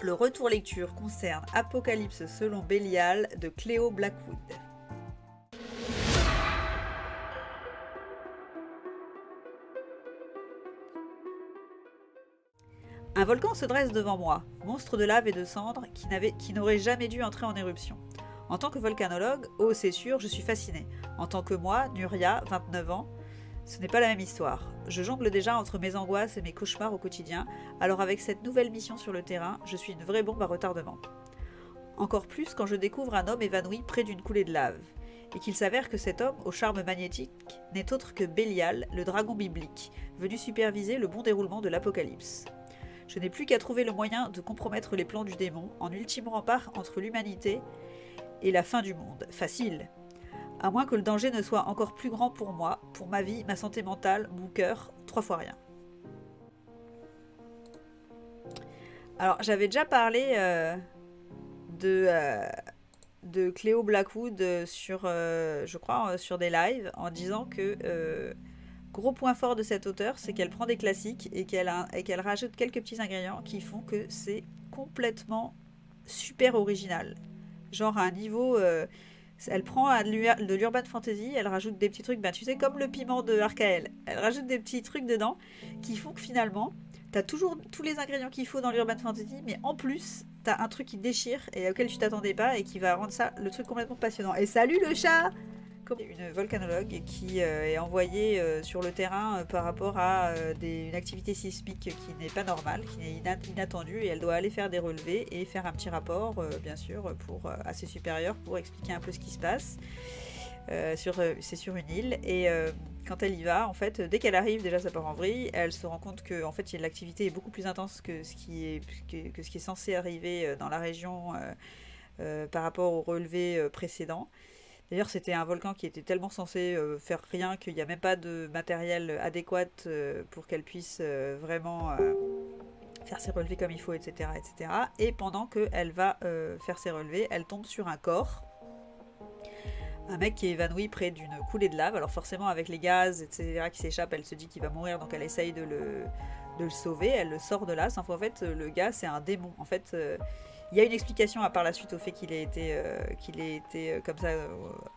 Le retour lecture concerne Apocalypse selon Bélial de Cléo Blackwood. Un volcan se dresse devant moi, monstre de lave et de cendres qui n'aurait jamais dû entrer en éruption. En tant que volcanologue, oh c'est sûr, je suis fascinée. En tant que moi, Nuria, 29 ans, ce n'est pas la même histoire. Je jongle déjà entre mes angoisses et mes cauchemars au quotidien, alors avec cette nouvelle mission sur le terrain, je suis une vraie bombe à retardement. Encore plus quand je découvre un homme évanoui près d'une coulée de lave, et qu'il s'avère que cet homme, au charme magnétique, n'est autre que Bélial, le dragon biblique, venu superviser le bon déroulement de l'Apocalypse. Je n'ai plus qu'à trouver le moyen de compromettre les plans du démon en ultime rempart entre l'humanité et la fin du monde. Facile. À moins que le danger ne soit encore plus grand pour moi, pour ma vie, ma santé mentale, mon cœur, 3 fois rien. Alors, j'avais déjà parlé de Cléo Blackwood sur, je crois, sur des lives, en disant que gros point fort de cette auteure, c'est qu'elle prend des classiques et qu'elle rajoute quelques petits ingrédients qui font que c'est complètement super original. Genre à un niveau... elle prend de l'urban fantasy, elle rajoute des petits trucs, ben, tu sais, comme le piment de Archael. Elle rajoute des petits trucs dedans qui font que finalement, t'as toujours tous les ingrédients qu'il faut dans l'urban fantasy, mais en plus, t'as un truc qui déchire et auquel tu t'attendais pas et qui va rendre ça le truc complètement passionnant. Et salut le chat! Une volcanologue qui est envoyée sur le terrain par rapport à une activité sismique qui n'est pas normale, qui est inattendue, et elle doit aller faire des relevés et faire un petit rapport, bien sûr, à ses supérieurs pour expliquer un peu ce qui se passe. C'est sur une île, et quand elle y va, en fait, dès qu'elle arrive, déjà ça part en vrille, elle se rend compte que en fait, l'activité est beaucoup plus intense que ce qui est censé arriver dans la région par rapport au relevé précédent. D'ailleurs, c'était un volcan qui était tellement censé faire rien qu'il n'y a même pas de matériel adéquat pour qu'elle puisse vraiment faire ses relevés comme il faut, etc. etc. Et pendant qu'elle va faire ses relevés, elle tombe sur un corps. Un mec qui est évanoui près d'une coulée de lave. Alors forcément, avec les gaz, etc. qui s'échappent, elle se dit qu'il va mourir, donc elle essaye de le sauver. Elle le sort de là. Sauf qu'en fait, le gars, c'est un démon. En fait... il y a une explication à part la suite au fait qu'il ait été comme ça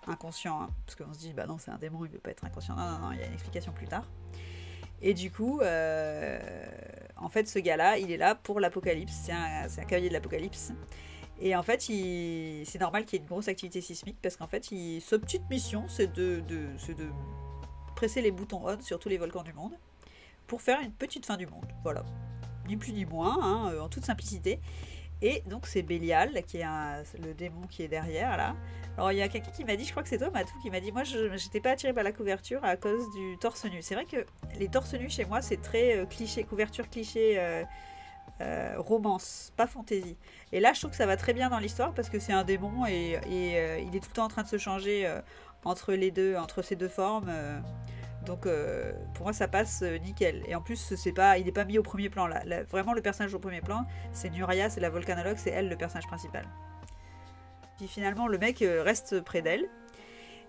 inconscient, hein, parce qu'on se dit bah non c'est un démon, il peut pas être inconscient. Non, il y a une explication plus tard. Et du coup, en fait ce gars-là, il est là pour l'apocalypse, c'est un cavalier de l'apocalypse. Et en fait, c'est normal qu'il y ait une grosse activité sismique parce qu'en fait, sa petite mission, c'est de presser les boutons on sur tous les volcans du monde pour faire une petite fin du monde. Voilà, ni plus ni moins, hein, en toute simplicité. Et donc c'est Bélial qui est le démon qui est derrière là. Alors il y a quelqu'un qui m'a dit, je crois que c'est toi Matou, qui m'a dit moi je n'étais pas attirée par la couverture à cause du torse nu. C'est vrai que les torses nus chez moi c'est très cliché, couverture cliché, romance, pas fantaisie. Et là je trouve que ça va très bien dans l'histoire parce que c'est un démon et il est tout le temps en train de se changer entre ces deux formes. Donc pour moi ça passe nickel. Et en plus il n'est pas mis au premier plan là. Vraiment le personnage au premier plan, c'est Nuria, c'est la volcanologue, c'est elle le personnage principal. Puis finalement le mec reste près d'elle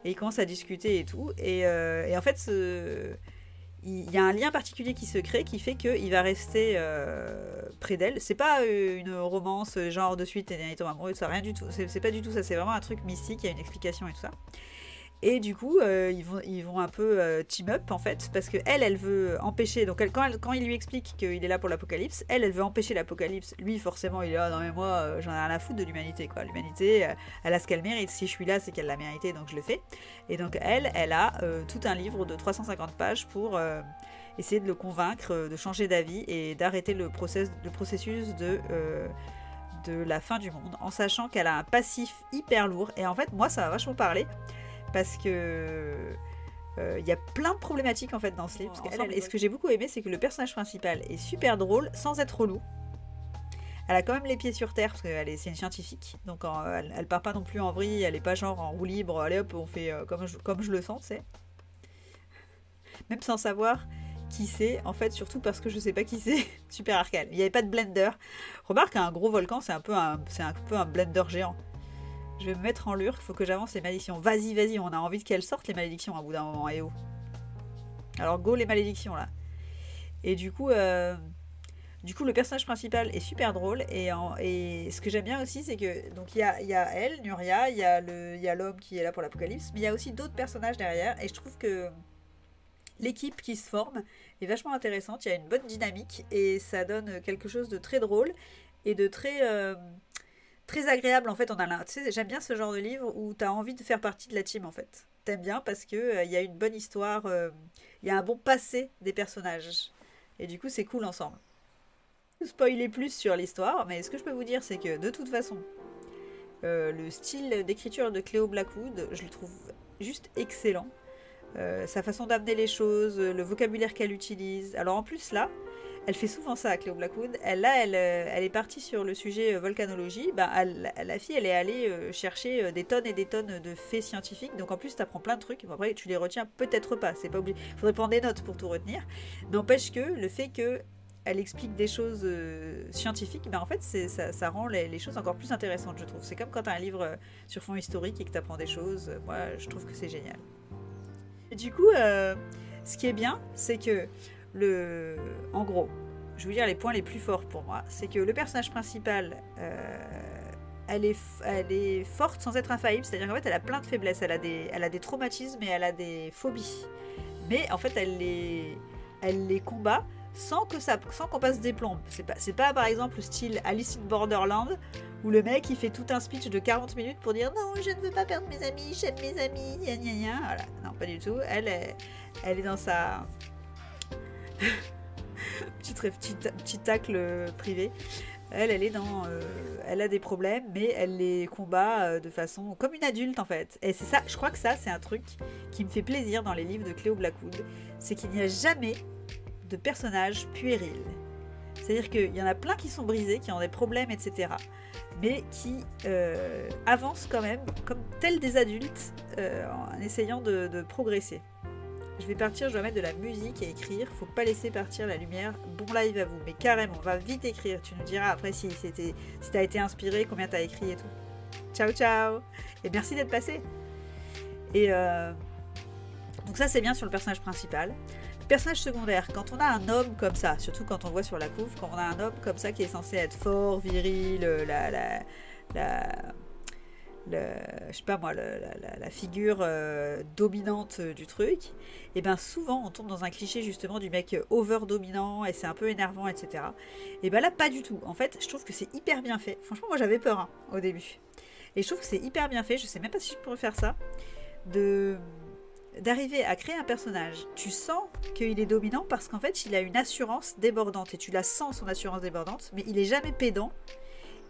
et il commence à discuter et tout. Et en fait il y a un lien particulier qui se crée qui fait qu'il va rester près d'elle. C'est pas une romance genre de suite et il tombe amoureux, ça, rien du tout. C'est pas du tout ça, c'est vraiment un truc mystique, il y a une explication et tout ça. Et du coup, ils vont un peu team up en fait, parce que elle veut empêcher. Donc quand il lui explique qu'il est là pour l'apocalypse, elle veut empêcher l'apocalypse. Lui, forcément, il est là, non mais moi, j'en ai rien à foutre de l'humanité, quoi. L'humanité, elle a ce qu'elle mérite. Si je suis là, c'est qu'elle l'a mérité, donc je le fais. Et donc elle a tout un livre de 350 pages pour essayer de le convaincre de changer d'avis et d'arrêter le processus de la fin du monde, en sachant qu'elle a un passif hyper lourd. Et en fait, moi, ça m'a vachement parlé. Parce que y a plein de problématiques en fait dans ce livre. Et ce que j'ai beaucoup aimé, c'est que le personnage principal est super drôle sans être relou. Elle a quand même les pieds sur terre parce que c'est une scientifique. Donc elle part pas non plus en vrille, elle est pas genre en roue libre. Allez hop, on fait comme je le sens, tu sais. Même sans savoir qui c'est, en fait, surtout parce que je sais pas qui c'est. Super arcane. Il n'y avait pas de blender. Remarque, un gros volcan, c'est un peu un blender géant. Je vais me mettre en lure, il faut que j'avance les malédictions. Vas-y, on a envie qu'elles sortent les malédictions à bout d'un moment, et oh. Alors go les malédictions là. Et du coup, Du coup, le personnage principal est super drôle. Et ce que j'aime bien aussi, c'est que donc il y a elle, Nuria, il y a l'homme qui est là pour l'apocalypse, mais il y a aussi d'autres personnages derrière. Et je trouve que l'équipe qui se forme est vachement intéressante. Il y a une bonne dynamique et ça donne quelque chose de très drôle et de très agréable. En fait, tu sais, j'aime bien ce genre de livre où tu as envie de faire partie de la team en fait. T'aimes bien parce que il y a une bonne histoire, il y a un bon passé des personnages. Et du coup, c'est cool ensemble. Spoiler plus sur l'histoire, mais ce que je peux vous dire, c'est que de toute façon, le style d'écriture de Cléo Blackwood, je le trouve juste excellent. Sa façon d'amener les choses, le vocabulaire qu'elle utilise. Alors en plus là, elle fait souvent ça à Cléo Blackwood. Elle est partie sur le sujet volcanologie. Ben, la fille, elle est allée chercher des tonnes et des tonnes de faits scientifiques. Donc en plus, tu apprends plein de trucs. Bon, après, tu les retiens peut-être pas. C'est pas obligé. Il faudrait prendre des notes pour tout retenir. N'empêche que le fait que elle explique des choses scientifiques, ben en fait, ça rend les choses encore plus intéressantes, je trouve. C'est comme quand tu as un livre sur fond historique et que tu apprends des choses. Moi, je trouve que c'est génial. Et du coup, ce qui est bien, c'est que en gros, je vais vous dire les points les plus forts pour moi, c'est que le personnage principal, elle est forte sans être infaillible, c'est-à-dire qu'en fait, elle a plein de faiblesses, elle a des traumatismes et elle a des phobies. Mais en fait, elle les combat sans qu'on passe des plombes. C'est pas par exemple le style Alice in Borderland où le mec il fait tout un speech de 40 minutes pour dire non, je ne veux pas perdre mes amis, j'aime mes amis, gna gna gna. Voilà, non, pas du tout. Elle est dans sa petit tacle privé. Elle est dans. Elle a des problèmes, mais elle les combat de façon. Comme une adulte en fait. Et c'est ça, je crois que ça, c'est un truc qui me fait plaisir dans les livres de Cléo Blackwood. C'est qu'il n'y a jamais de personnages puérils. C'est-à-dire qu'il y en a plein qui sont brisés, qui ont des problèmes, etc. Mais qui avancent quand même comme tels des adultes en essayant de progresser. Je vais partir, je dois mettre de la musique et écrire. Faut pas laisser partir la lumière. Bon live à vous, mais carrément, on va vite écrire. Tu nous diras après si t'as été inspiré, combien t'as écrit et tout. Ciao, ciao. Et merci d'être passé. Et donc ça, c'est bien sur le personnage principal. Le personnage secondaire, quand on a un homme comme ça, surtout quand on voit sur la couve, quand on a un homme comme ça qui est censé être fort, viril, je sais pas moi, la figure dominante du truc, et bien souvent on tombe dans un cliché justement du mec over-dominant et c'est un peu énervant, etc. Et bien là, pas du tout. En fait, je trouve que c'est hyper bien fait. Franchement, moi j'avais peur au début. Et je trouve que c'est hyper bien fait. Je sais même pas si je pourrais faire ça. D'arriver à créer un personnage. Tu sens qu'il est dominant parce qu'en fait, il a une assurance débordante. Et tu la sens, son assurance débordante, mais il est jamais pédant.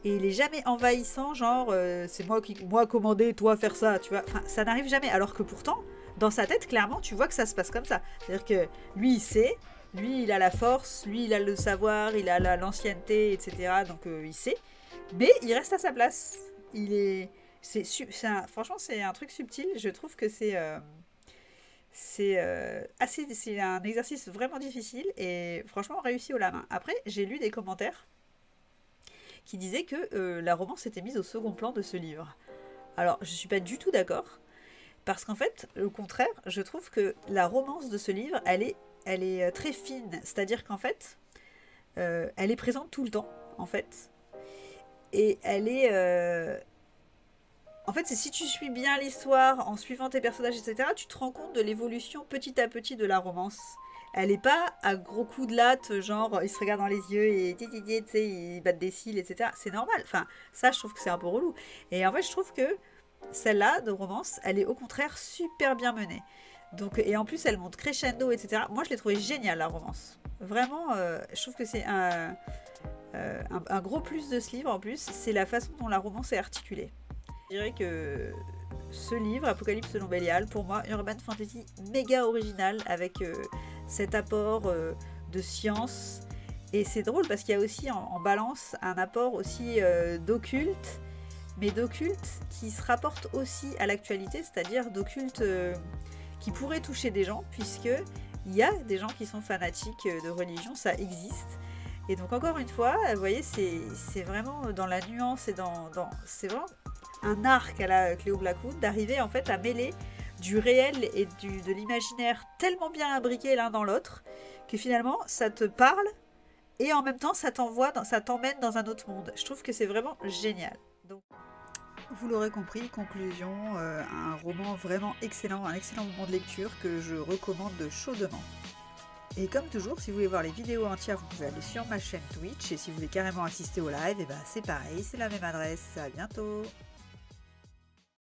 Et il est jamais envahissant, genre c'est moi commander, toi faire ça, tu vois. Enfin, ça n'arrive jamais. Alors que pourtant, dans sa tête, clairement, tu vois que ça se passe comme ça. C'est-à-dire que lui, il sait, lui, il a la force, lui, il a le savoir, il a l'ancienneté, etc. Donc il sait. Mais il reste à sa place. Franchement, c'est un truc subtil. Je trouve que c'est un exercice vraiment difficile et franchement réussi au la main. Après, j'ai lu des commentaires qui disait que la romance était mise au second plan de ce livre. Alors, je ne suis pas du tout d'accord, parce qu'en fait, au contraire, je trouve que la romance de ce livre, elle est très fine. C'est-à-dire qu'en fait, elle est présente tout le temps, en fait. Et elle est... En fait, c'est si tu suis bien l'histoire, en suivant tes personnages, etc., tu te rends compte de l'évolution petit à petit de la romance. Elle est pas à gros coups de latte, genre ils se regardent dans les yeux et tu sais, ils battent des cils, etc. C'est normal. Enfin, ça, je trouve que c'est un peu relou. Et en fait, je trouve que celle-là, de romance, elle est au contraire super bien menée. Donc, et en plus, elle monte crescendo, etc. Moi, je l'ai trouvée géniale, la romance. Vraiment, je trouve que c'est un gros plus de ce livre, en plus, c'est la façon dont la romance est articulée. Je dirais que ce livre, Apocalypse selon Bélial, pour moi, urban fantasy méga original, avec cet apport de science. Et c'est drôle parce qu'il y a aussi en balance un apport aussi d'occulte, mais d'occulte qui se rapporte aussi à l'actualité, c'est-à-dire d'occulte qui pourrait toucher des gens, puisque il y a des gens qui sont fanatiques de religion, ça existe. Et donc encore une fois, vous voyez, c'est vraiment dans la nuance et c'est vraiment un arc à la Cléo Blackwood d'arriver en fait à mêler du réel et de l'imaginaire tellement bien imbriqués l'un dans l'autre que finalement ça te parle et en même temps ça ça t'emmène dans un autre monde. Je trouve que c'est vraiment génial. Donc, vous l'aurez compris, conclusion, un roman vraiment excellent, un excellent moment de lecture que je recommande chaudement. Et comme toujours, si vous voulez voir les vidéos entières, vous pouvez aller sur ma chaîne Twitch, et si vous voulez carrément assister au live, et ben c'est pareil, c'est la même adresse. À bientôt.